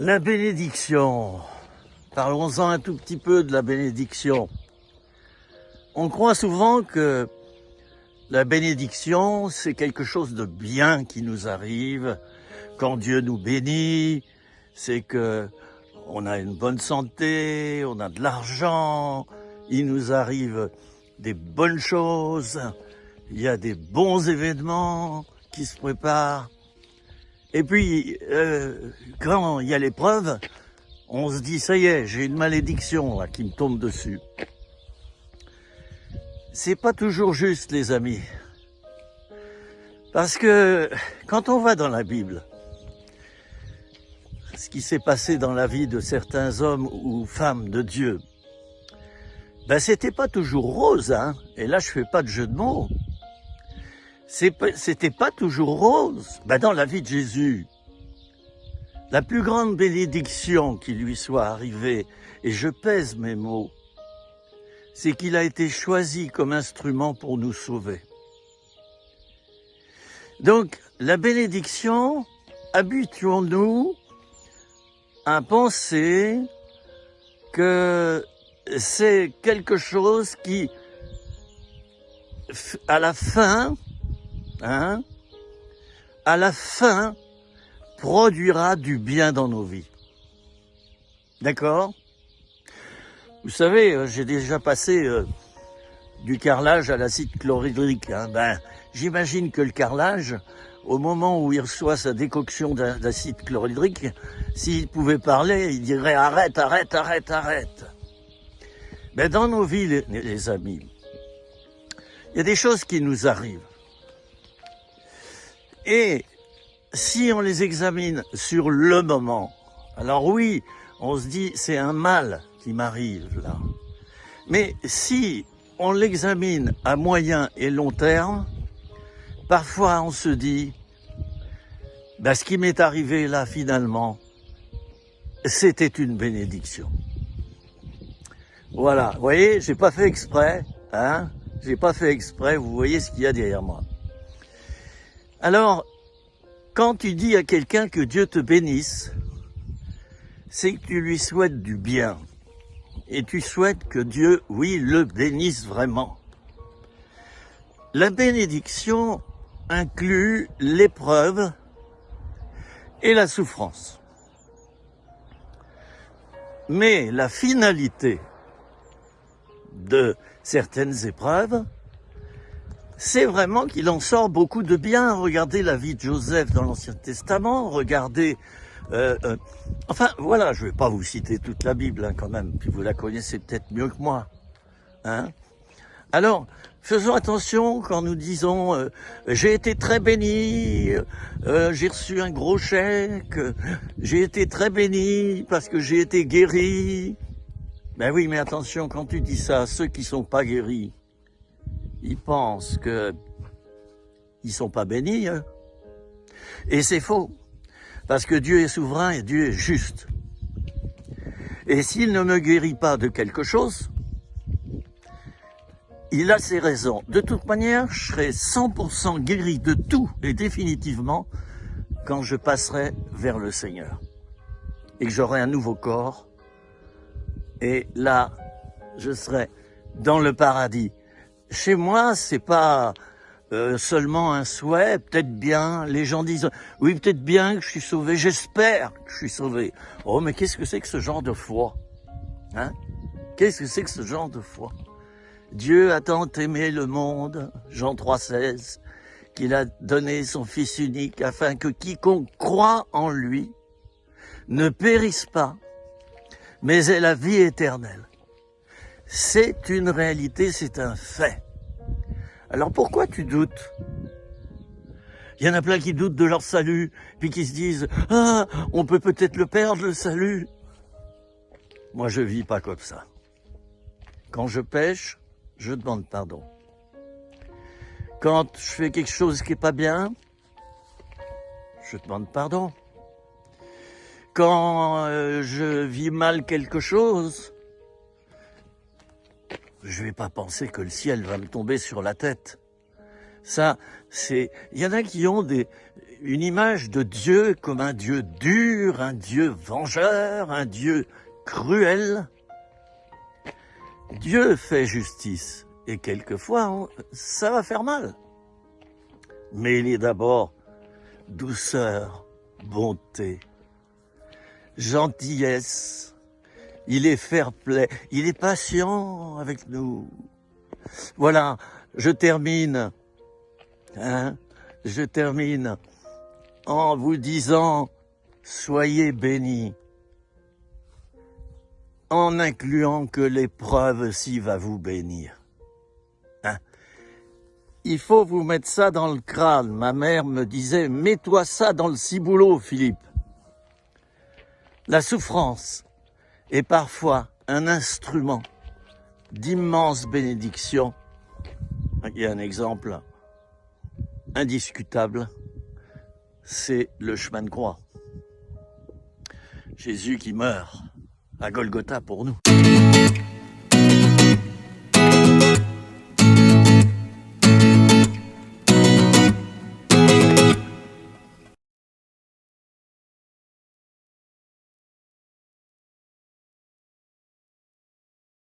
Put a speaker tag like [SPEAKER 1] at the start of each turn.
[SPEAKER 1] La bénédiction. Parlons-en un tout petit peu de la bénédiction. On croit souvent que la bénédiction, c'est quelque chose de bien qui nous arrive. Quand Dieu nous bénit, c'est que on a une bonne santé, on a de l'argent, il nous arrive des bonnes choses, il y a des bons événements qui se préparent. Et puis, quand il y a l'épreuve, on se dit, ça y est, j'ai une malédiction là, qui me tombe dessus. C'est pas toujours juste, les amis. Parce que quand on va dans la Bible, ce qui s'est passé dans la vie de certains hommes ou femmes de Dieu, ben c'était pas toujours rose, hein. Et là, je fais pas de jeu de mots. C'était pas toujours rose. Ben dans la vie de Jésus, la plus grande bénédiction qui lui soit arrivée, et je pèse mes mots, c'est qu'il a été choisi comme instrument pour nous sauver. Donc, la bénédiction, habituons-nous à penser que c'est quelque chose qui, à la fin, produira du bien dans nos vies. D'accord ? Vous savez, j'ai déjà passé du carrelage à l'acide chlorhydrique. Ben, j'imagine que le carrelage, au moment où il reçoit sa décoction d'acide chlorhydrique, s'il pouvait parler, il dirait « arrête, arrête, arrête, arrête ». Ben, dans nos vies, les amis, il y a des choses qui nous arrivent. Et si on les examine sur le moment, alors oui, on se dit c'est un mal qui m'arrive là. Mais si on l'examine à moyen et long terme, parfois on se dit, ben, ce qui m'est arrivé là finalement, c'était une bénédiction. Voilà, vous voyez, j'ai pas fait exprès, hein, j'ai pas fait exprès, vous voyez ce qu'il y a derrière moi. Alors, quand tu dis à quelqu'un que Dieu te bénisse, c'est que tu lui souhaites du bien. Et tu souhaites que Dieu, oui, le bénisse vraiment. La bénédiction inclut l'épreuve et la souffrance. Mais la finalité de certaines épreuves, c'est vraiment qu'il en sort beaucoup de bien. Regardez la vie de Joseph dans l'Ancien Testament, regardez... enfin, voilà, je ne vais pas vous citer toute la Bible hein, quand même, puis vous la connaissez peut-être mieux que moi. Hein. Alors, faisons attention quand nous disons j'ai été très béni, j'ai reçu un gros chèque, j'ai été très béni parce que j'ai été guéri. Ben oui, mais attention, quand tu dis ça, ceux qui sont pas guéris, ils pensent que ils sont pas bénis. Hein. Et c'est faux. Parce que Dieu est souverain et Dieu est juste. Et s'il ne me guérit pas de quelque chose, il a ses raisons. De toute manière, je serai 100% guéri de tout et définitivement quand je passerai vers le Seigneur. Et que j'aurai un nouveau corps. Et là, je serai dans le paradis. Chez moi, c'est pas seulement un souhait, peut-être bien. Les gens disent, oui, peut-être bien que je suis sauvé, j'espère que je suis sauvé. Oh, mais qu'est-ce que c'est que ce genre de foi? Hein? Qu'est-ce que c'est que ce genre de foi? Dieu a tant aimé le monde, Jean 3,16, qu'il a donné son Fils unique afin que quiconque croit en lui ne périsse pas, mais ait la vie éternelle. C'est une réalité, c'est un fait. Alors pourquoi tu doutes? Il y en a plein qui doutent de leur salut, puis qui se disent « Ah, on peut peut-être le perdre, le salut !» Moi, je vis pas comme ça. Quand je pêche, je demande pardon. Quand je fais quelque chose qui est pas bien, je demande pardon. Quand je vis mal quelque chose, je vais pas penser que le ciel va me tomber sur la tête. Ça, il y en a qui ont une image de Dieu comme un Dieu dur, un Dieu vengeur, un Dieu cruel. Dieu fait justice et quelquefois ça va faire mal. Mais il est d'abord douceur, bonté, gentillesse. Il est fair-play, il est patient avec nous. Voilà, je termine en vous disant, soyez bénis, en incluant que l'épreuve aussi va vous bénir. Il faut vous mettre ça dans le crâne. Ma mère me disait, mets-toi ça dans le ciboulot, Philippe. La souffrance est parfois un instrument d'immense bénédiction. Il y a un exemple indiscutable, c'est le chemin de croix. Jésus qui meurt à Golgotha pour nous.